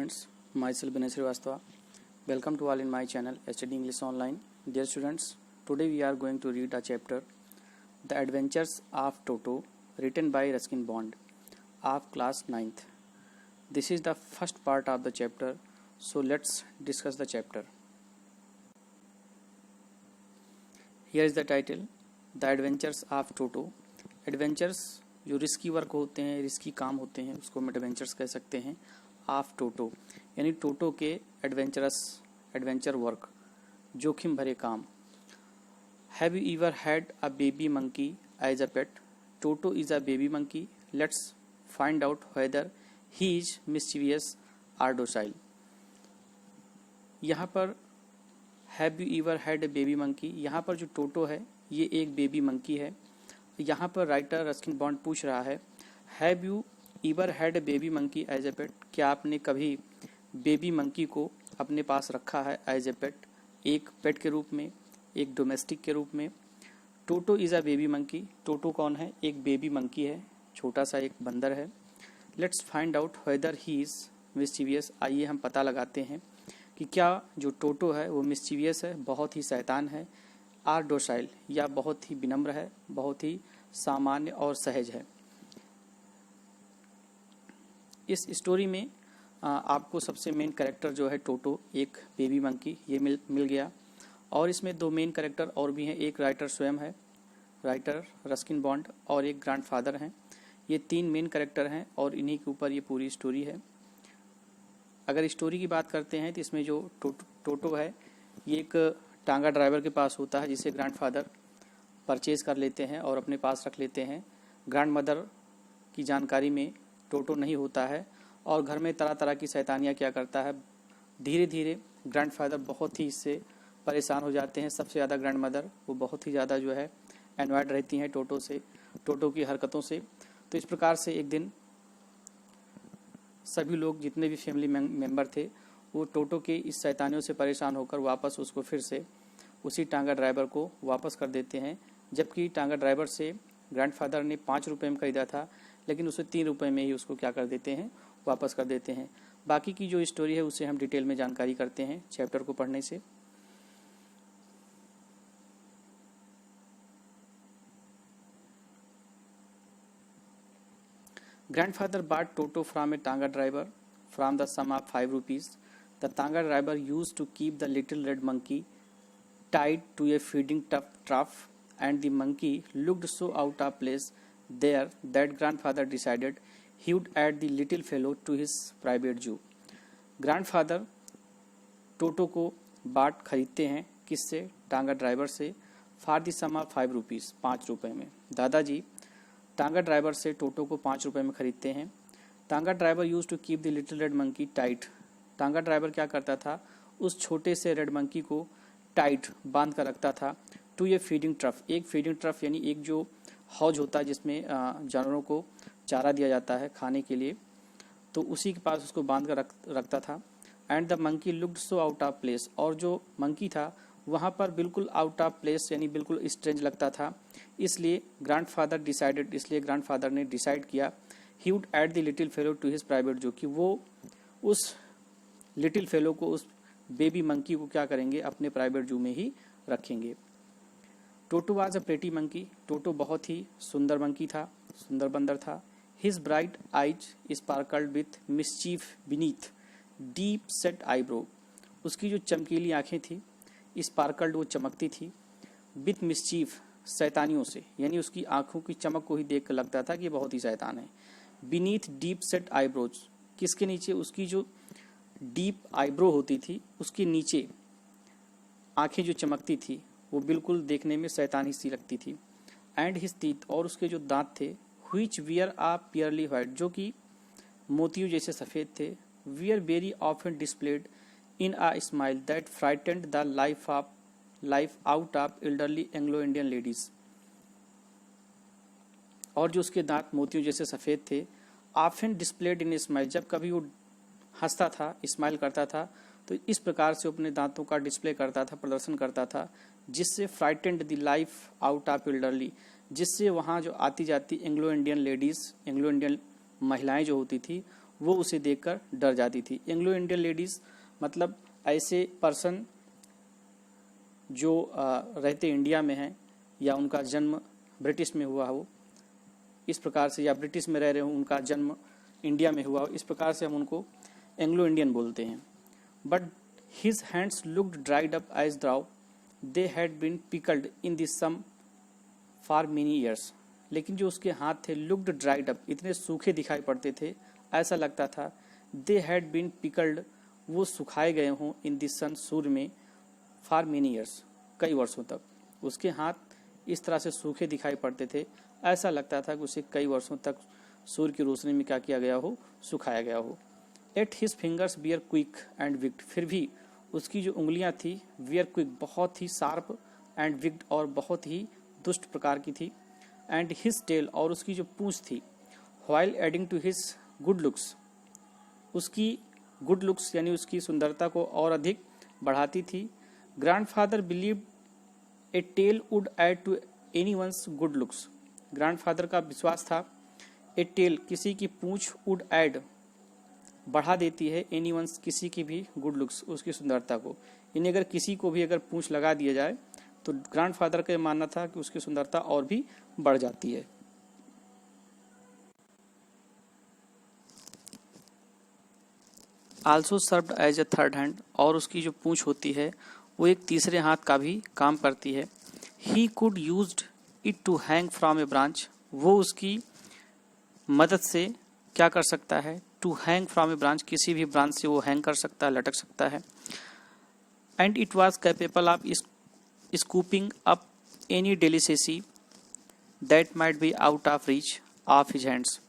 students, myself Vinay Srivastava. Welcome to all in my channel Study English Online. Dear students, today we are going to read a chapter, The Adventures of Toto, written by Ruskin Bond, of class 9th. This is the first part of the chapter, so let's discuss the chapter. Here is the title, The Adventures of Toto. Adventures जो risky work होते हैं, risky काम होते हैं, उसको हम adventures कह सकते हैं. ऑफ टोटो यानी टोटो के एडवेंचर वर्क, जोखिम भरे काम. Have you ever had a baby monkey as a pet? Toto is a baby monkey. Let's find out whether he is mischievous or docile. यहाँ पर have you ever had a baby monkey, यहाँ पर जो टोटो है ये एक baby monkey है. यहाँ पर राइटर रस्किन बॉन्ड पूछ रहा है, have you ever had a baby monkey as a pet? क्या आपने कभी बेबी मंकी को अपने पास रखा है एज ए पेट, एक पेट के रूप में, एक डोमेस्टिक के रूप में? टोटो इज़ अ बेबी मंकी. टोटो कौन है? एक बेबी मंकी है, छोटा सा एक बंदर है. Let's find out whether he is mischievous. आइए हम पता लगाते हैं कि क्या जो टोटो है वो मिस्चीवियस है, बहुत ही शैतान है, आर डोसाइल या बहुत ही विनम्र है, बहुत ही सामान्य और सहज है. इस स्टोरी में आपको सबसे मेन कैरेक्टर जो है टोटो, एक बेबी मंकी, ये मिल गया. और इसमें दो मेन कैरेक्टर और भी हैं. एक राइटर स्वयं है, राइटर रस्किन बॉन्ड, और एक ग्रैंडफादर हैं. ये तीन मेन कैरेक्टर हैं और इन्हीं के ऊपर ये पूरी स्टोरी है. अगर स्टोरी की बात करते हैं तो इसमें जो टोटो है ये एक टांगा ड्राइवर के पास होता है, जिसे ग्रैंडफादर परचेज कर लेते हैं और अपने पास रख लेते हैं. ग्रैंड मदर की जानकारी में टोटो नहीं होता है और घर में तरह तरह की शैतानियाँ क्या करता है. धीरे धीरे ग्रैंडफादर बहुत ही इससे परेशान हो जाते हैं. सबसे ज़्यादा ग्रैंड मदर वो बहुत ही ज़्यादा जो है एनवायड रहती हैं टोटो से, टोटो की हरकतों से. तो इस प्रकार से एक दिन सभी लोग, जितने भी फैमिली मेम्बर थे, वो टोटो के इस शैतानियों से परेशान होकर वापस उसको फिर से उसी टांगा ड्राइवर को वापस कर देते हैं. जबकि टांगा ड्राइवर से ग्रैंडफादर ने 5 रुपये में खरीदा था, लेकिन उसे 3 रुपये में ही उसको क्या कर देते हैं, वापस कर देते हैं. बाकी की जो स्टोरी है उसे हम डिटेल में जानकारी करते हैं चैप्टर को पढ़ने से. Grandfather bought Toto from a Tanga driver from the sum of 5 rupees. The Tanga driver used to keep the little red monkey tied to a feeding trough, and the monkey looked so out of place there that grandfather decided he would add the little fellow to his private zoo. Grandfather टोटो को बाट खरीदते हैं, किससे? Tonga driver से. For the sum of 5 rupees, 5 रुपये में. दादाजी टांगा ड्राइवर से टोटो को 5 रुपये में खरीदते हैं. Tonga driver use to keep the little red monkey tight. Tonga driver क्या करता था? उस छोटे से रेड मंकी को टाइट बांध कर रखता था. टू ये फीडिंग ट्रफ, एक फीडिंग ट्रफ यानी एक जो हौज होता है जिसमें जानवरों को चारा दिया जाता है खाने के लिए, तो उसी के पास उसको बांध कर रखता था. And the monkey looked so out of place, और जो मंकी था वहाँ पर बिल्कुल आउट ऑफ प्लेस यानी बिल्कुल स्ट्रेंज लगता था. इसलिए ग्रैंडफादर ने डिसाइड किया he would add the little fellow to his private zoo, कि वो उस लिटिल फेलो को, उस बेबी मंकी को क्या करेंगे, अपने प्राइवेट जू में ही रखेंगे. Toto was a pretty monkey. Toto बहुत ही सुंदर मंकी था, सुंदर बंदर था. His bright eyes sparkled with mischief beneath deep set eyebrow. उसकी जो चमकीली आंखें थी, स्पार्कल्ड वो चमकती थी, विथ मिसचीफ शैतानियों से, यानी उसकी आंखों की चमक को ही देख कर लगता था कि ये बहुत ही शैतान है. बीनीथ डीप सेट आईब्रोज, किसके नीचे? उसकी जो डीप आईब्रो होती थी उसके नीचे आंखें जो चमकती थी वो बिल्कुल देखने में शैतानी सी लगती थी. एंड हिज टीथ, और उसके जो दांत थे, which were a pearly white, जो कि मोतियों जैसे सफ़ेद थे. Were very often displayed in a smile that frightened the life out of elderly Anglo Indian ladies. और जो उसके दांत मोतियों जैसे सफ़ेद थे, ऑफन डिस्प्लेड इन स्माइल, जब कभी वो हंसता था, स्माइल करता था, तो इस प्रकार से अपने दांतों का डिस्प्ले करता था, प्रदर्शन करता था, जिससे frightened the life out of elderly, जिससे वहाँ जो आती जाती Anglo Indian ladies, Anglo Indian महिलाएं जो होती थी, वो उसे देखकर डर जाती थी। एंग्लो इंडियन लेडीज़ मतलब ऐसे पर्सन जो रहते इंडिया में हैं या उनका जन्म ब्रिटिश में हुआ हो, इस प्रकार से, या ब्रिटिश में रह रहे हो उनका जन्म इंडिया में हुआ हो, इस प्रकार से हम उनको एंग्लो इंडियन बोलते हैं। But his hands looked dried up as though they had been pickled in this some for many years. लेकिन जो उसके हाथ थे लुक्ड ड्राइड अप, इतने सूखे दिखाई पड़ते थे, ऐसा लगता था दे हैड बीन पिकल्ड, वो सुखाए गए हों, इन दिस सन, सूर्य में, फॉर मेनी ईयर्स, कई वर्षों तक। उसके हाथ इस तरह से सूखे दिखाई पड़ते थे, ऐसा लगता था कि उसे कई वर्षों तक सूर्य की रोशनी में क्या किया गया हो, सुखाया गया हो। At his fingers were quick and wicked, फिर भी उसकी जो उंगलियां थी बियर क्विक, बहुत ही शार्प, एंड विक्ड, और बहुत ही दुष्ट प्रकार की थी। एंड हिज टेल, और उसकी जो पूंछ थी, while adding to his good looks, उसकी गुड लुक्स यानी उसकी सुंदरता को और अधिक बढ़ाती थी। Grandfather believed a tail would add to anyone's good looks, grandfather का विश्वास था ए टेल, किसी की पूंछ, वुड ऐड, बढ़ा देती है, एनीवन्स, किसी की भी गुड लुक्स, उसकी सुंदरता को। यानी अगर किसी को भी अगर पूंछ लगा दिया जाए तो ग्रैंडफादर का मानना था कि उसकी सुंदरता और भी बढ़ जाती है। Also served as a third hand, और उसकी जो पूंछ होती है वो एक तीसरे हाथ का भी काम करती है। He could used it to hang from a branch, वो उसकी मदद से क्या कर सकता है, to hang from a branch, किसी भी ब्रांच से वो हैंग कर सकता है, लटक सकता है। And it was capable of scooping up any delicacy that might be out of reach of his hands.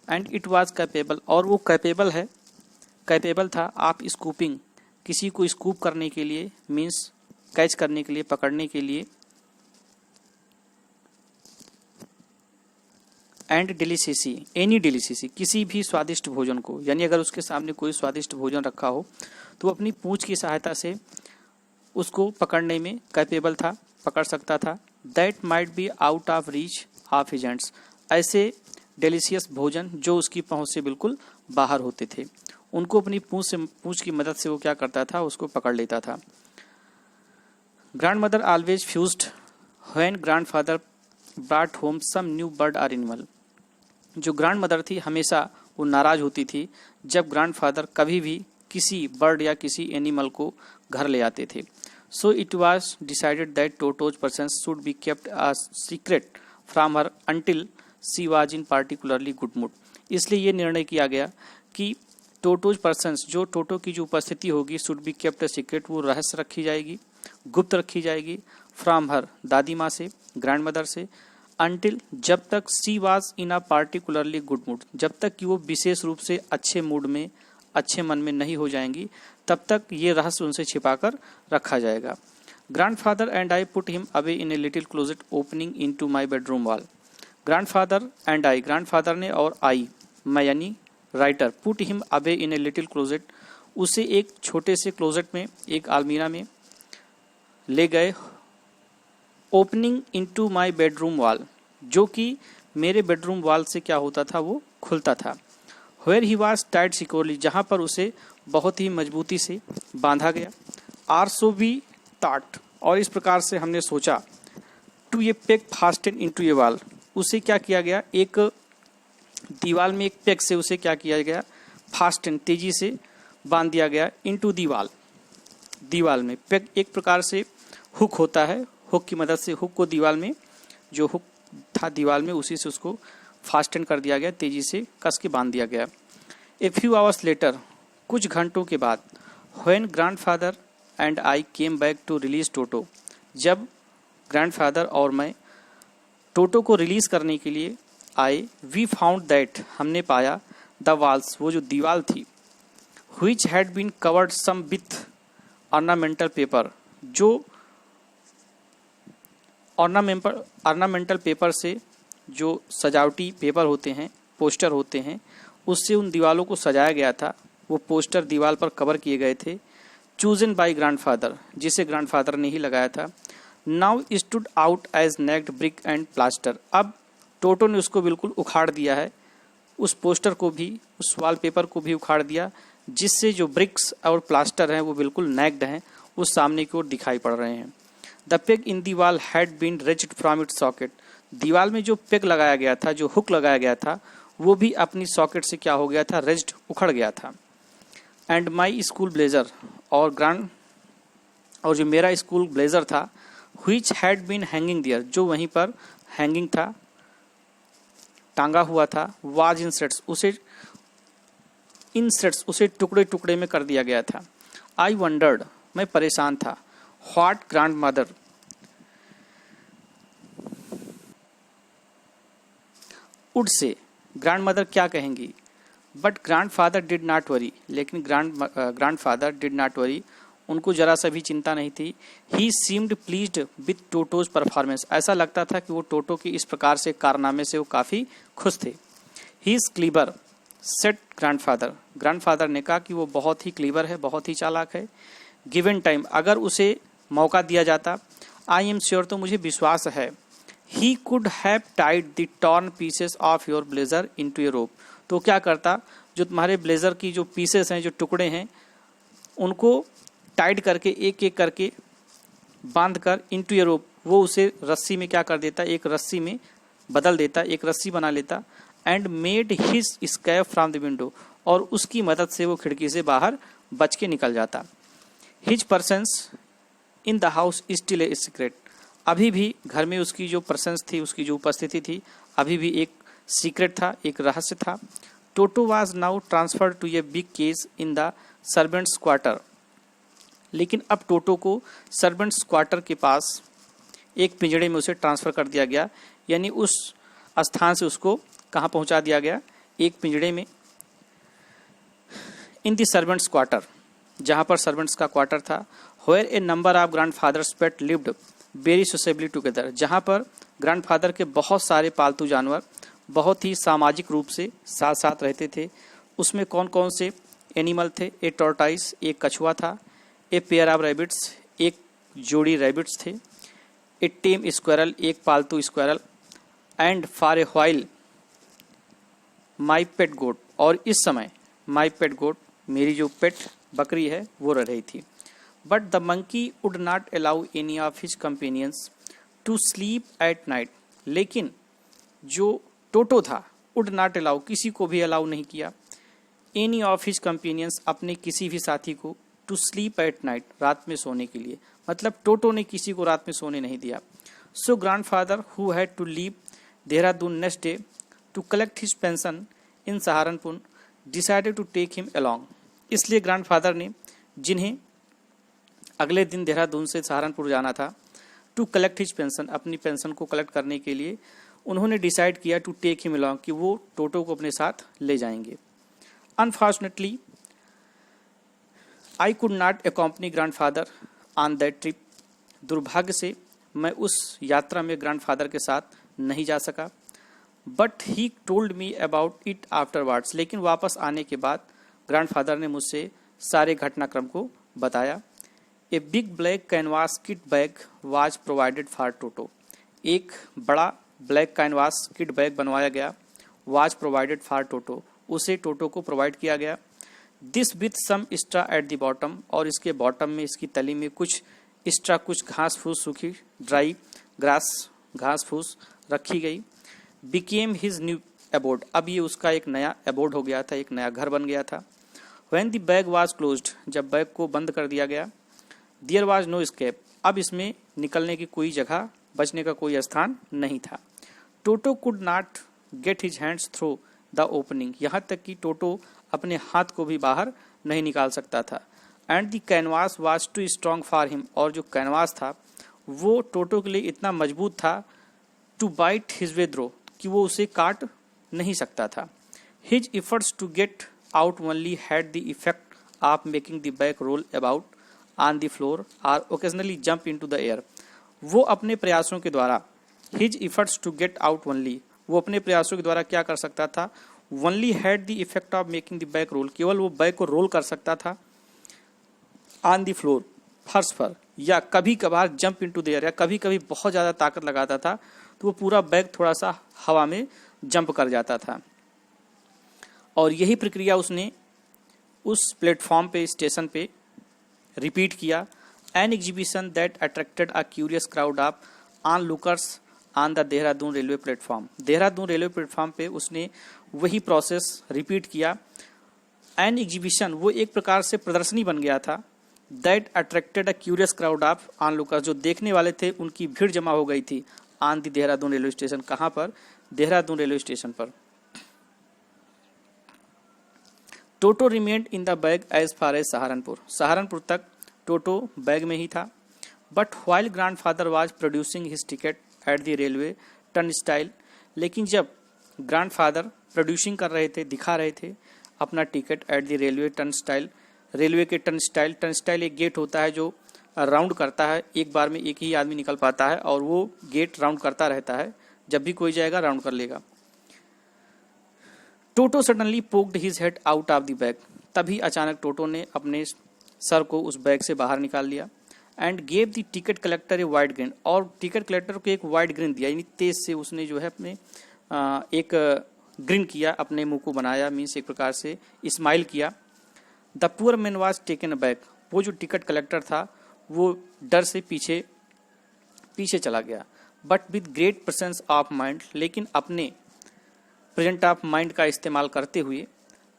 And it was capable, और वो कैपेबल था ऑफ स्कूपिंग, किसी को स्कूप करने के लिए, मीन्स कैच करने के लिए, पकड़ने के लिए। एंड डेलिकेसी, एनी डेलिकेसी, किसी भी स्वादिष्ट भोजन को, यानी अगर उसके सामने कोई स्वादिष्ट भोजन रखा हो तो वो अपनी पूंछ की सहायता से उसको पकड़ने में कैपेबल था, पकड़ सकता था। That might be out of reach of his hands, ऐसे डेलिशियस भोजन जो उसकी पहुंच से बिल्कुल बाहर होते थे, उनको अपनी पूंछ की मदद से वो क्या करता था, उसको पकड़ लेता था। Grandmother always fused when grandfather brought home some new bird और एनिमल, जो ग्रैंड मदर थी हमेशा वो नाराज होती थी जब ग्रैंडफादर कभी भी किसी बर्ड या किसी एनिमल को घर ले आते थे। So it was decided that टोटोज persons should be kept a secret from her until she was in particularly good mood, इसलिए ये निर्णय किया गया कि टोटोज पर्सन्स, जो टोटो की जो उपस्थिति होगी, should be kept a secret, वो रहस्य रखी जाएगी, गुप्त रखी जाएगी, फ्रॉम हर, दादी माँ से, ग्रैंड मदर से, अंटिल, जब तक she was in a particularly good mood, जब तक कि वो विशेष रूप से अच्छे मूड में, अच्छे मन में नहीं हो जाएंगी, तब तक ये रहस्य उनसे छिपाकर रखा जाएगा। Grandfather and I put him away in a little closet opening into my bedroom wall, grandfather and I, grandfather ने और आई, मैं यानी writer, put him away in a little closet, उसे एक छोटे से क्लोजेट में, एक अलमीरा में ले गए, opening into my bedroom wall, जो कि मेरे बेडरूम वॉल से क्या होता था, वो खुलता था। Where he was tied securely, जहाँ पर उसे बहुत ही मजबूती से बांधा गया। आर सो वी थॉट, और इस प्रकार से हमने सोचा, to a peg fasten into a wall, उसे क्या किया गया, एक दीवार में एक पेग से उसे क्या किया गया, फास्टेन, तेजी से बांध दिया गया, इनटू दीवार, दीवार में। पेग एक प्रकार से हुक होता है, हुक की मदद से, हुक को दीवार में, जो हुक था दीवार में, उसी से उसको फास्टन कर दिया गया, तेजी से कस के बांध दिया गया। ए फ्यू आवर्स लेटर, कुछ घंटों के बाद, when grandfather and I came back to release Toto, जब ग्रैंडफादर और मैं टोटो को रिलीज करने के लिए आए, वी फाउंड दैट, हमने पाया, द वॉल्स, वो जो दीवार थी, which had been covered some with ornamental paper, जो ऑर्नामेंटल पेपर से, जो सजावटी पेपर होते हैं, पोस्टर होते हैं, उससे उन दीवालों को सजाया गया था, वो पोस्टर दीवार पर कवर किए गए थे। चूजन बाय ग्रैंडफादर, जिसे ग्रैंडफादर ने ही लगाया था। Now stood out as naked brick and plaster, अब टोटो ने उसको बिल्कुल उखाड़ दिया है, उस पोस्टर को भी, उस वॉलपेपर को भी उखाड़ दिया, जिससे जो ब्रिक्स और प्लास्टर हैं वो बिल्कुल नेक्ड हैं, वो सामने की ओर दिखाई पड़ रहे हैं। The peg in the wall had been raised from its socket. दीवार में जो पेग लगाया गया था, जो हुक लगाया गया था, वो भी अपनी सॉकेट से क्या हो गया था, रेज्ड, उखड़ गया था। एंड माई स्कूल ब्लेजर, और जो मेरा स्कूल ब्लेजर था, which had been hanging there, जो वहीं पर हैंगिंग था, टांगा हुआ था, वाज इन सेट्स, उसे टुकड़े टुकड़े में कर दिया गया था। आई वंडर्ड, मैं परेशान था। What grandmother would say, grandmother क्या कहेंगी। But grandfather did not worry, लेकिन grandfather did not worry, उनको जरा सा भी चिंता नहीं थी। He seemed pleased with Toto's performance, ऐसा लगता था कि वो टोटो की इस प्रकार से कारनामे से वो काफ़ी खुश थे। He is clever said grandfather ने कहा कि वो बहुत ही क्लीवर है, बहुत ही चालाक है। गिवन टाइम, अगर उसे मौका दिया जाता, आई एम श्योर, तो मुझे विश्वास है, he could have tied the torn pieces of your blazer into a rope, तो क्या करता, जो तुम्हारे ब्लेजर की जो पीसेस हैं, जो टुकड़े हैं, उनको टाइट करके एक एक करके बांध कर इनटू ए रोप, वो उसे रस्सी में क्या कर देता, एक रस्सी में बदल देता, एक रस्सी बना लेता। And made his escape from the window, और उसकी मदद से वो खिड़की से बाहर बच के निकल जाता। His presence in the house still a secret, अभी भी घर में उसकी जो परसेंस थी, उसकी जो उपस्थिति थी, अभी भी एक सीक्रेट था, एक रहस्य था। Toto was now transferred to a big cage in the servants quarter, लेकिन अब टोटो को सर्वेंट्स क्वार्टर के पास एक पिंजड़े में उसे ट्रांसफ़र कर दिया गया, यानी उस स्थान से उसको कहाँ पहुँचा दिया गया, एक पिंजड़े में, इन दी सर्वेंट्स क्वार्टर, जहाँ पर सर्वेंट्स का क्वार्टर था। Where a number of grandfather's pet lived very sociably together, जहाँ पर ग्रैंडफादर के बहुत सारे पालतू जानवर बहुत ही सामाजिक रूप से साथ साथ रहते थे। उसमें कौन कौन से एनिमल थे, ए टॉर्टाइस, एक कछुआ था, ए पेयर ऑफ रैबिट्स, एक जोड़ी रैबिट्स थे, ए टेम स्क्वायरल, एक पालतू squirrel, and for a while my pet goat, और इस समय माई पेट गोट, मेरी जो पेट बकरी है, वो रह रही थी। But the monkey would not allow any of his companions to sleep at night, लेकिन जो टोटो था, वुड नॉट अलाउ, किसी को भी अलाउ नहीं किया, एनी ऑफ हिज कंपेनियंस, अपने किसी भी साथी को, टू स्लीप एट नाइट, रात में सोने के लिए, मतलब टोटो ने किसी को रात में सोने नहीं दिया। So grandfather who had to leave Dehradun next day to collect his pension in Saharanpur decided to take him along, इसलिए ग्रैंडफादर ने, जिन्हें अगले दिन देहरादून से सहारनपुर जाना था, टू कलेक्ट हिज पेंशन, अपनी पेंशन को कलेक्ट करने के लिए, उन्होंने डिसाइड किया टू टेक हिम अलोंग, कि वो टोटो को अपने साथ ले जाएंगे। Unfortunately I could not अकॉम्पनी grandfather on that trip, दुर्भाग्य से मैं उस यात्रा में ग्रैंडफादर के साथ नहीं जा सका। But he told me about it afterwards, लेकिन वापस आने के बाद ग्रैंडफादर ने मुझसे सारे घटनाक्रम को बताया। A big black canvas kit bag was provided for Toto, एक बड़ा ब्लैक कैनवास किट बैग बनवाया गया, वाज प्रोवाइडेड फॉर टोटो, उसे टोटो को प्रोवाइड किया गया। This with some straw at the bottom, और इसके बॉटम में, इसकी तली में कुछ स्ट्रा, कुछ घास फूस, सूखी ड्राई ग्रास, घास फूस रखी गई। बिकेम हिज न्यू एबोर्ड, अब ये उसका एक नया एबोर्ड हो गया था, एक नया घर बन गया था। When the bag was closed, जब बैग को बंद कर दिया गया, देयर वाज नो एस्केप, अब इसमें निकलने की कोई जगह, बचने का कोई स्थान नहीं था। Toto could not get his hands through the opening, यहाँ तक कि टोटो अपने हाथ को भी बाहर नहीं निकाल सकता था। And the canvas was too strong for him, और जो कैनवास था वो टोटो के लिए इतना मजबूत था, to bite his way through, कि वो उसे काट नहीं सकता था। His efforts to get out only had the effect of making the bag roll about on the floor और occasionally jump into the air, वो अपने प्रयासों के द्वारा, his efforts to get out only, वो अपने प्रयासों के द्वारा क्या कर सकता था, only had the effect of making the bag roll, केवल वो बैग को रोल कर सकता था, ऑन द फ्लोर, फर्श पर, या कभी कभार जंप इनटू द एयर, या कभी कभी बहुत ज़्यादा ताकत लगाता था तो वो पूरा बैग थोड़ा सा हवा में जंप कर जाता था। और यही प्रक्रिया उसने उस प्लेटफॉर्म पे, स्टेशन पे रिपीट किया। An exhibition that attracted a curious crowd of on lookers on the Dehradun railway platform. Dehradun railway platform पे उसने वही प्रोसेस रिपीट किया। एन एग्जीबिशन वो एक प्रकार से प्रदर्शनी बन गया था। That attracted a curious crowd of on lookers, जो देखने वाले थे उनकी भीड़ जमा हो गई थी on the Dehradun railway station. कहाँ पर? देहरादून रेलवे स्टेशन पर। Toto remained in the bag as far as Saharanpur. Saharanpur तक टोटो बैग में ही था। But while grandfather was producing his ticket at the railway turnstile, लेकिन जब ग्रैंडफादर प्रोड्यूसिंग कर रहे थे, दिखा रहे थे अपना ticket at the railway turnstile, railway के टर्नस्टाइल, टर्नस्टाइल एक गेट होता है जो राउंड करता है, एक बार में एक ही आदमी निकल पाता है और वो गेट राउंड करता रहता है, जब भी कोई जाएगा राउंड कर लेगा। Toto suddenly poked his head out of the bag, तभी अचानक टोटो ने अपने सर को उस बैग से बाहर निकाल लिया। And gave the ticket collector a wide green, और टिकट कलेक्टर को एक वाइड ग्रिन दिया, यानी तेज से उसने जो है अपने एक ग्रिन किया, अपने मुंह को बनाया, मीन्स एक प्रकार से स्माइल किया। The poor man was taken back, वो जो टिकट कलेक्टर था वो डर से पीछे चला गया। But with great presence of mind, लेकिन अपने प्रेजेंट ऑफ माइंड का इस्तेमाल करते हुए,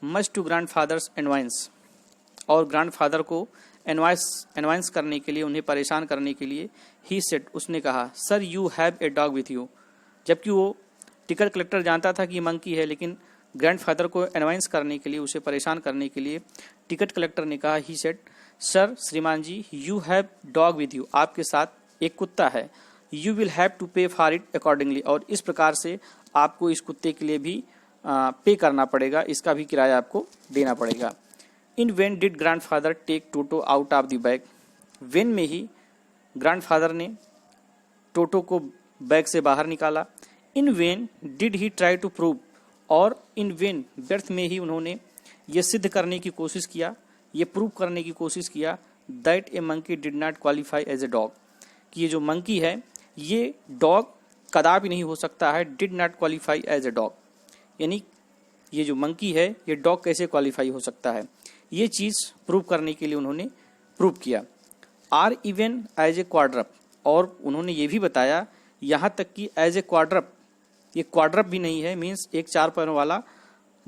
मच टू ग्रैंडफादर्स एनवाइंस, और ग्रैंडफादर को एनवाइंस करने के लिए, उन्हें परेशान करने के लिए, ही सेड, उसने कहा, sir you have a dog with you. जबकि वो टिकट कलेक्टर जानता था कि ये मंकी है, लेकिन ग्रैंडफादर को एनवाइंस करने के लिए, उसे परेशान करने के लिए टिकट कलेक्टर ने कहा, ही सेड, सर श्रीमान जी, you have dog with you, आपके साथ एक कुत्ता है, you will have to pay for it accordingly, और इस प्रकार से आपको इस कुत्ते के लिए भी पे करना पड़ेगा, इसका भी किराया आपको देना पड़ेगा। In when did grandfather take Toto out of the bag, when में ही ग्रैंडफादर ने टोटो को बैग से बाहर निकाला। In when did he try to prove, और इन वेन व्यर्थ में ही उन्होंने ये सिद्ध करने की कोशिश किया, ये प्रूव करने की कोशिश किया, that a monkey did not qualify as a dog, कि ये जो मंकी है ये डॉग कदापि नहीं हो सकता है, did not qualify as a dog, यानी ये जो मंकी है ये डॉग कैसे क्वालिफाई हो सकता है, ये चीज़ प्रूव करने के लिए उन्होंने प्रूव किया। आर इवन एज ए क्वाड्रप, और उन्होंने ये भी बताया यहाँ तक कि एज ए क्वाड्रप, ये क्वाड्रप भी नहीं है, मीन्स एक 4 पैरों वाला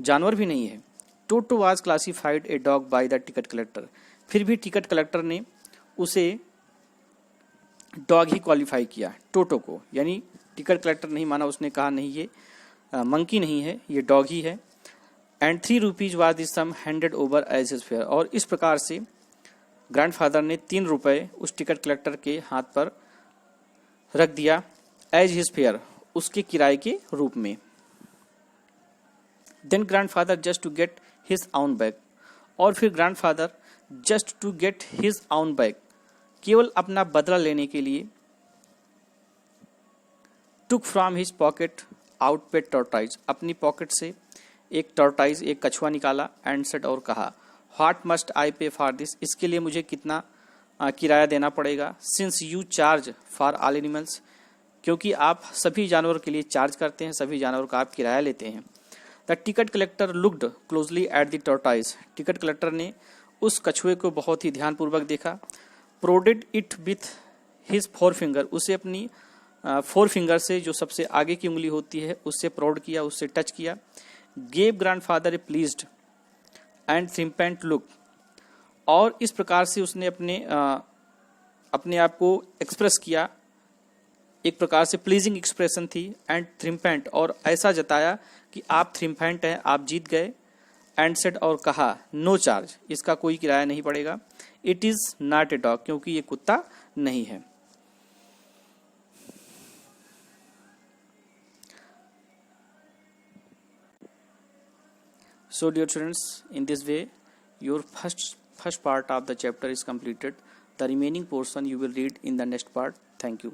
जानवर भी नहीं है। टोटो was classified a dog by the ticket collector, फिर भी टिकट कलेक्टर ने उसे डॉग ही क्वालिफाई किया टोटो को, यानी टिकट कलेक्टर नहीं माना, उसने कहा नहीं ये मंकी नहीं है, ये डॉग ही है। And 3 rupees was the sum handed over as his fare, और इस प्रकार से ग्रैंडफादर ने 3 रुपए उस टिकट कलेक्टर के हाथ पर रख दिया, एज हिज फेयर, उसके किराए के रूप में। Then grandfather just to get his own bag, और फिर grandfather just to get his own bag, केवल अपना बदला लेने के लिए, took from his pocket out paid tortoise, अपनी पॉकेट से एक टॉर्टाइज, एक कछुआ निकाला, एंड सेड, और कहा, व्हाट मस्ट आई पे फॉर दिस, इसके लिए मुझे कितना किराया देना पड़ेगा। Since you charge for all animals, क्योंकि आप सभी जानवरों के लिए चार्ज करते हैं, सभी जानवरों का आप किराया लेते हैं। The ticket collector looked closely at the tortoise, ticket collector ने उस कछुए को बहुत ही ध्यानपूर्वक देखा। Prodded it with his 4 finger, उसे अपनी 4 फिंगर से, जो सबसे आगे की उंगली होती है, उससे प्रोड किया, उससे टच किया। Gave grandfather a pleased and triumphant look, और इस प्रकार से उसने अपने आप को एक्सप्रेस किया, एक प्रकार से प्लीजिंग एक्सप्रेशन थी। एंड थ्रिम्पेंट, और ऐसा जताया कि आप थ्रिम्पेंट हैं, आप जीत गए। एंड सेड, और कहा, नो चार्ज, इसका कोई किराया नहीं पड़ेगा। It is not a dog, क्योंकि ये कुत्ता नहीं है। So dear students, in this way your first part of the chapter is completed. The remaining portion you will read in the next part. Thank you.